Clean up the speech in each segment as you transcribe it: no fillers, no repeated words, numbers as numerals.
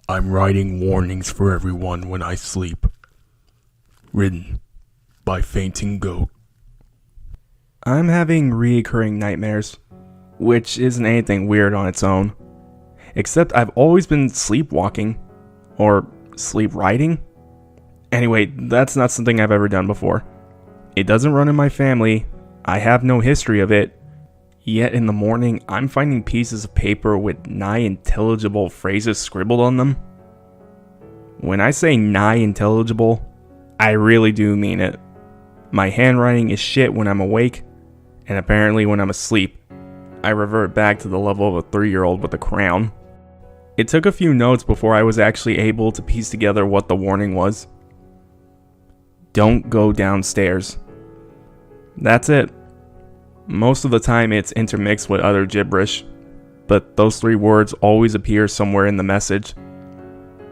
I'm writing warnings for everyone when I sleep. Written by Fainting Goat. I'm having reoccurring nightmares, which isn't anything weird on its own. Except I've always been sleepwalking, or sleep writing. Anyway, that's not something I've ever done before. It doesn't run in my family, I have no history of it, yet in the morning I'm finding pieces of paper with nigh intelligible phrases scribbled on them. When I say nigh intelligible, I really do mean it. My handwriting is shit when I'm awake, and apparently when I'm asleep, I revert back to the level of a 3-year-old with a crown. It took a few notes before I was actually able to piece together what the warning was. Don't go downstairs. That's it. Most of the time it's intermixed with other gibberish, but those 3 words always appear somewhere in the message.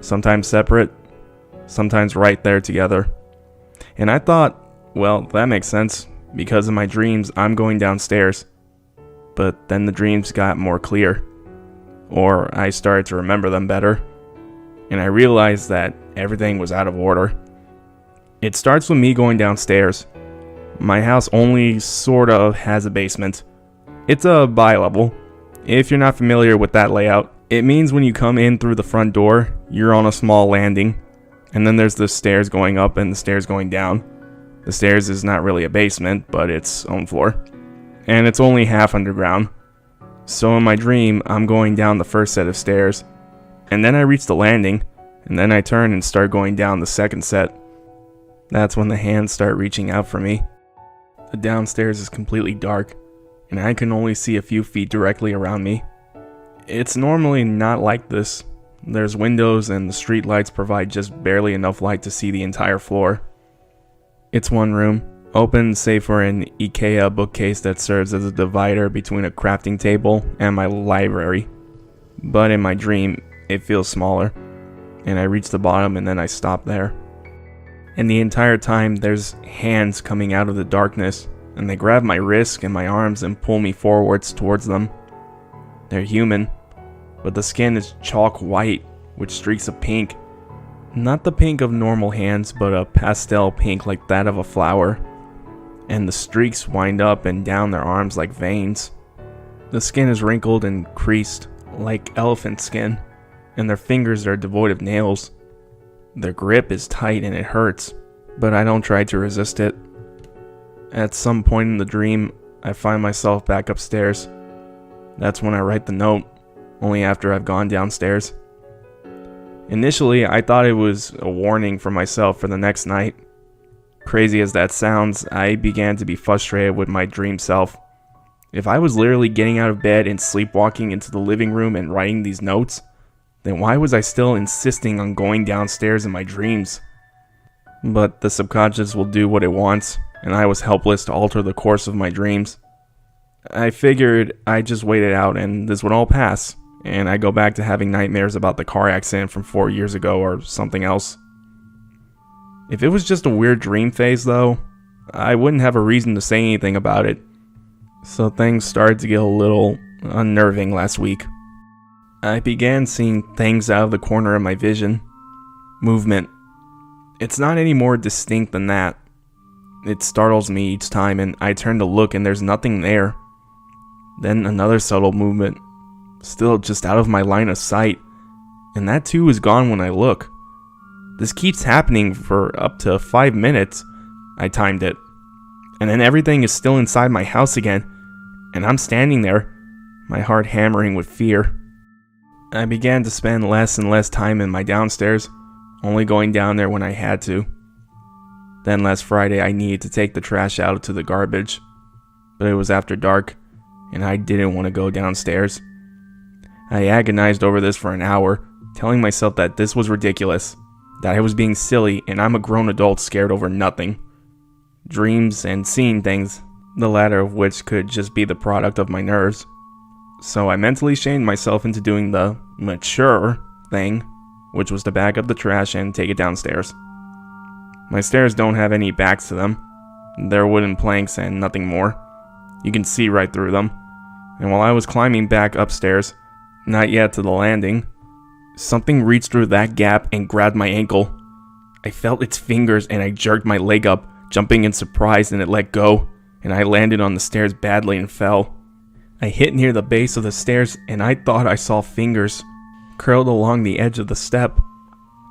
Sometimes separate, sometimes right there together. And I thought, well, that makes sense, because in my dreams I'm going downstairs. But then the dreams got more clear, or I started to remember them better, and I realized that everything was out of order. It starts with me going downstairs. My house only sort of has a basement. It's a bi-level. If you're not familiar with that layout, it means when you come in through the front door, you're on a small landing, and then there's the stairs going up and the stairs going down. The stairs is not really a basement, but its own floor, and it's only half underground. So in my dream, I'm going down the first set of stairs, and then I reach the landing, and then I turn and start going down the second set. That's when the hands start reaching out for me. The downstairs is completely dark, and I can only see a few feet directly around me. It's normally not like this. There's windows and the street lights provide just barely enough light to see the entire floor. It's one room, open save for an IKEA bookcase that serves as a divider between a crafting table and my library. But in my dream, it feels smaller, and I reach the bottom and then I stop there. And the entire time there's hands coming out of the darkness, and they grab my wrists and my arms and pull me forwards towards them. They're human, but the skin is chalk white with streaks of pink. Not the pink of normal hands, but a pastel pink like that of a flower. And the streaks wind up and down their arms like veins. The skin is wrinkled and creased like elephant skin, and their fingers are devoid of nails. Their grip is tight and it hurts, but I don't try to resist it. At some point in the dream, I find myself back upstairs. That's when I write the note, only after I've gone downstairs. Initially, I thought it was a warning for myself for the next night. Crazy as that sounds, I began to be frustrated with my dream self. If I was literally getting out of bed and sleepwalking into the living room and writing these notes, then why was I still insisting on going downstairs in my dreams? But the subconscious will do what it wants, and I was helpless to alter the course of my dreams. I figured I'd just wait it out and this would all pass, and I'd go back to having nightmares about the car accident from 4 years ago or something else. If it was just a weird dream phase though, I wouldn't have a reason to say anything about it. So things started to get a little unnerving last week. I began seeing things out of the corner of my vision. Movement. It's not any more distinct than that. It startles me each time, and I turn to look and there's nothing there. Then another subtle movement, still just out of my line of sight, and that too is gone when I look. This keeps happening for up to 5 minutes. I timed it. And then everything is still inside my house again, and I'm standing there, my heart hammering with fear. I began to spend less and less time in my downstairs, only going down there when I had to. Then last Friday I needed to take the trash out to the garbage, but it was after dark, and I didn't want to go downstairs. I agonized over this for an hour, telling myself that this was ridiculous, that I was being silly and I'm a grown adult scared over nothing. Dreams and seeing things, the latter of which could just be the product of my nerves. So I mentally shamed myself into doing the mature thing, which was to bag up the trash and take it downstairs. My stairs don't have any backs to them. They're wooden planks and nothing more. You can see right through them. And while I was climbing back upstairs, not yet to the landing, something reached through that gap and grabbed my ankle. I felt its fingers and I jerked my leg up, jumping in surprise, and it let go, and I landed on the stairs badly and fell. I hit near the base of the stairs and I thought I saw fingers curled along the edge of the step.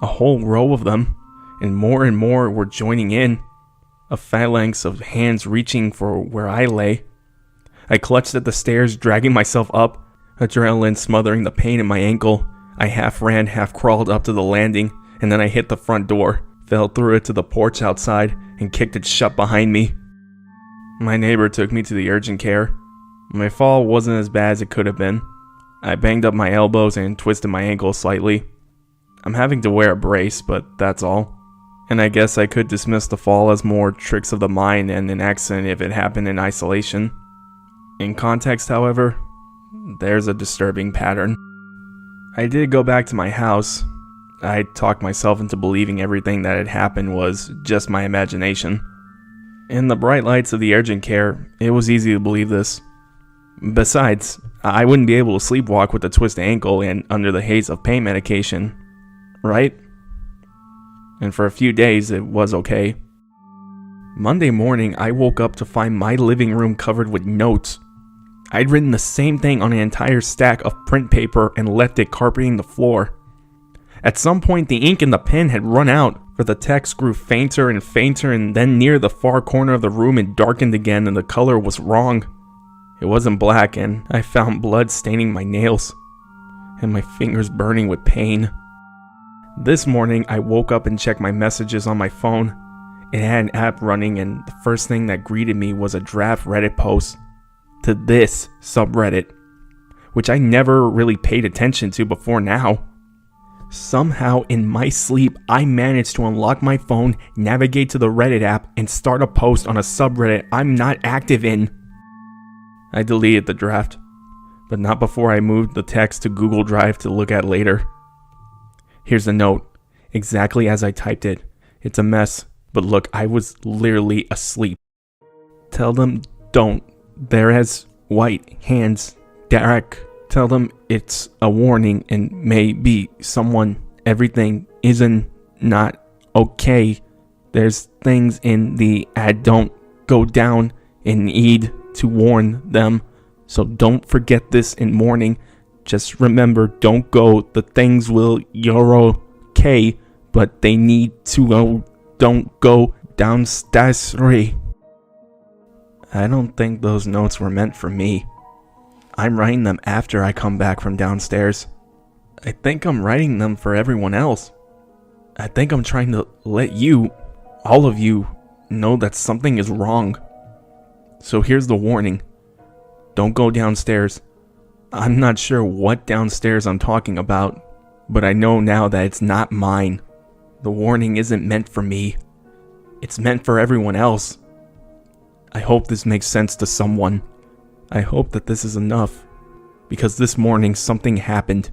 A whole row of them, and more were joining in. A phalanx of hands reaching for where I lay. I clutched at the stairs, dragging myself up, adrenaline smothering the pain in my ankle. I half ran, half crawled up to the landing, and then I hit the front door, fell through it to the porch outside, and kicked it shut behind me. My neighbor took me to the urgent care. My fall wasn't as bad as it could have been. I banged up my elbows and twisted my ankle slightly. I'm having to wear a brace, but that's all. And I guess I could dismiss the fall as more tricks of the mind and an accident if it happened in isolation. In context, however, there's a disturbing pattern. I did go back to my house. I talked myself into believing everything that had happened was just my imagination. In the bright lights of the urgent care, it was easy to believe this. Besides, I wouldn't be able to sleepwalk with a twisted ankle and under the haze of pain medication, right? And for a few days, it was okay. Monday morning, I woke up to find my living room covered with notes. I'd written the same thing on an entire stack of print paper and left it carpeting the floor. At some point, the ink in the pen had run out, for the text grew fainter and fainter, and then near the far corner of the room it darkened again and the color was wrong. It wasn't black, and I found blood staining my nails, and my fingers burning with pain. This morning, I woke up and checked my messages on my phone. It had an app running, and the first thing that greeted me was a draft Reddit post to this subreddit, which I never really paid attention to before now. Somehow, in my sleep, I managed to unlock my phone, navigate to the Reddit app, and start a post on a subreddit I'm not active in. I deleted the draft, but not before I moved the text to Google Drive to look at later. Here's the note, exactly as I typed it. It's a mess, but look, I was literally asleep. Tell them don't. There has white hands. Derek. Tell them it's a warning and maybe someone. Everything isn't not okay. There's things in the ad don't go down and need to warn them. So don't forget this in morning. Just remember, don't go. The things will, you're okay, but they need to go. Don't go downstairs. I don't think those notes were meant for me. I'm writing them after I come back from downstairs. I think I'm writing them for everyone else. I think I'm trying to let you, all of you, know that something is wrong. So here's the warning. Don't go downstairs. I'm not sure what downstairs I'm talking about, but I know now that it's not mine. The warning isn't meant for me. It's meant for everyone else. I hope this makes sense to someone. I hope that this is enough, because this morning something happened.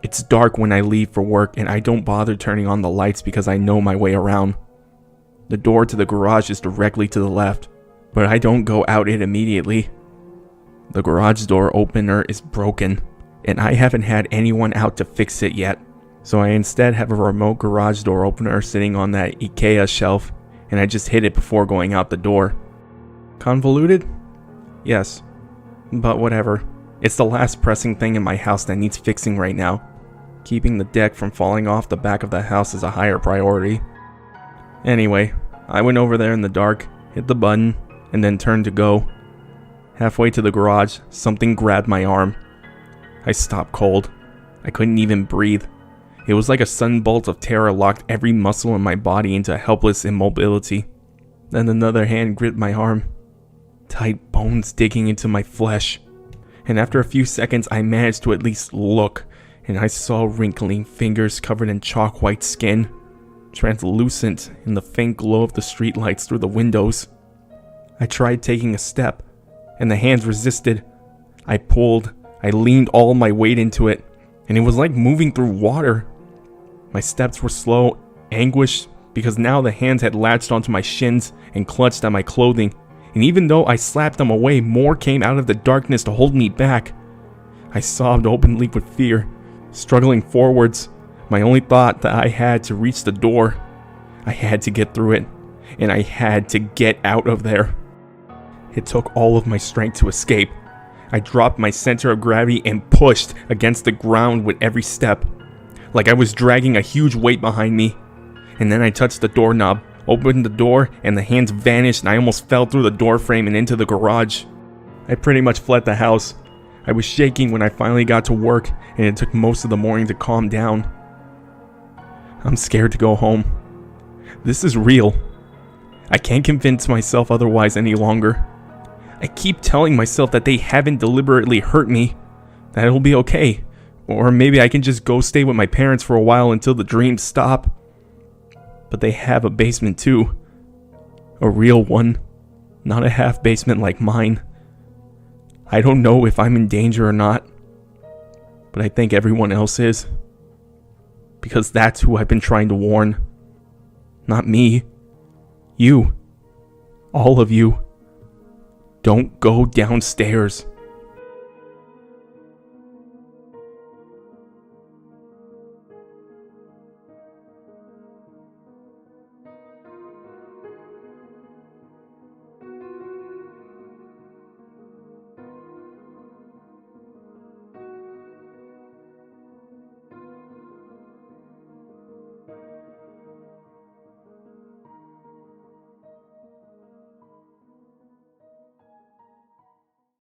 It's dark when I leave for work and I don't bother turning on the lights because I know my way around. The door to the garage is directly to the left, but I don't go out it immediately. The garage door opener is broken, and I haven't had anyone out to fix it yet, so I instead have a remote garage door opener sitting on that IKEA shelf, and I just hit it before going out the door. Convoluted? Yes, but whatever. It's the last pressing thing in my house that needs fixing right now. Keeping the deck from falling off the back of the house is a higher priority. Anyway, I went over there in the dark, hit the button, and then turned to go. Halfway to the garage, something grabbed my arm. I stopped cold. I couldn't even breathe. It was like a sudden bolt of terror locked every muscle in my body into helpless immobility. Then another hand gripped my arm. Tight bones digging into my flesh. And after a few seconds, I managed to at least look, and I saw wrinkling fingers covered in chalk white skin, translucent in the faint glow of the streetlights through the windows. I tried taking a step, and the hands resisted. I pulled, I leaned all my weight into it, and it was like moving through water. My steps were slow, anguished, because now the hands had latched onto my shins and clutched at my clothing. And even though I slapped them away, more came out of the darkness to hold me back. I sobbed openly with fear, Struggling forwards, my only thought that I had to reach the door. I had to get through it, and I had to get out of there. It took all of my strength to escape. I dropped my center of gravity and pushed against the ground with every step, like I was dragging a huge weight behind me. And then I touched the doorknob, opened the door, and the hands vanished, and I almost fell through the door frame and into the garage. I pretty much fled the house. I was shaking when I finally got to work, and it took most of the morning to calm down. I'm scared to go home. This is real. I can't convince myself otherwise any longer. I keep telling myself that they haven't deliberately hurt me, that it'll be okay, or maybe I can just go stay with my parents for a while until the dreams stop. But they have a basement too. A real one, not a half basement like mine. I don't know if I'm in danger or not, but I think everyone else is. Because that's who I've been trying to warn. Not me. You. All of you. Don't go downstairs.